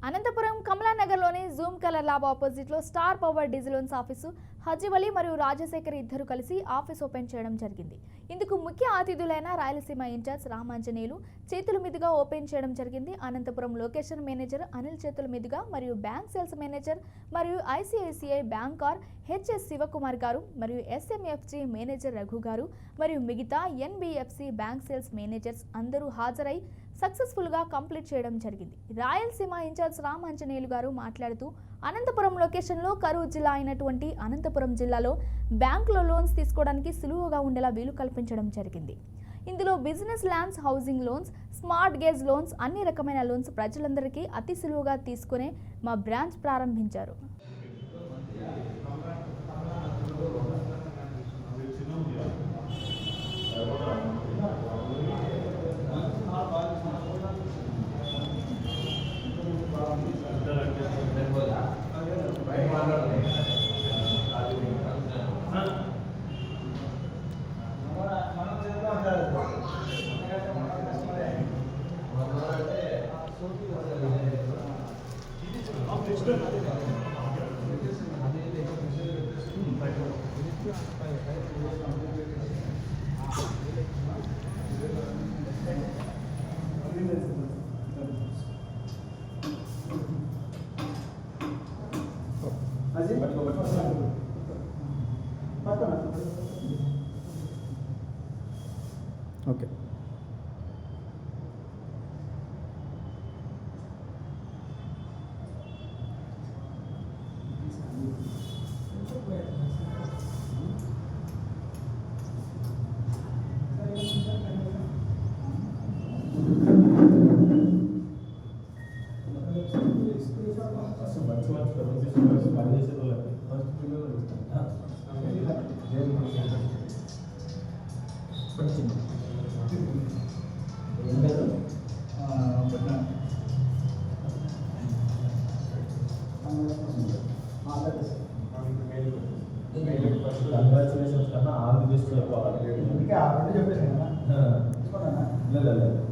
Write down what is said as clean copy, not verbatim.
Anantapuram కమలానగర్లోని Zoom colour lab ఆపోజిట్లో star power డిజిలోన్స్ office హజీవలి మరియు రాజశేఖర్ ఇద్దరు కలిసి ఆఫీస్ ఓపెన్ చేయడం జరిగింది. ఇందుకు ముఖ్య అతిథులైన రాయలసీమ ఇన్ఛార్జ్ రామాంజనేయులు చేతుల మీదుగా ఓపెన్ చేయడం జరిగింది. అనంతపురం లొకేషన్ మేనేజర్ అనిల్ చేతుల మీదుగా మరియు బ్యాంక్ సేల్స్ మేనేజర్ మరియు ICICI bank R HS Shivakumar గారు మరియు ఎస్ఎంఎఫ్జి మేనేజర్ రఘు గారు మరియు మిగతా ఎన్బిఎఫ్సి బ్యాంక్ సేల్స్ మేనేజర్స్ అందరూ హాజరై సక్సెస్ఫుల్ గా కంప్లీట్ చేయడం జరిగింది. రాయలసీమ ఇన్ఛార్జ్ రామాంజనేయులు గారు మాట్లాడుతూ అనంతపురం లొకేషన్లో కరూరు జిల్లా అయినటువంటి అనంతపురం జిల్లాలో బ్యాంకులో లోన్స్ తీసుకోవడానికి సులువుగా ఉండేలా వీలు కల్పించడం జరిగింది. ఇందులో business lands, housing loans, smart gauge loans, అన్ని రకమైన లోన్స్ ప్రజలందరికీ అతి సులువుగా తీసుకునే మా బ్రాంచ్ ప్రారంభించారు. Okay. Congratulations karena all the best for you.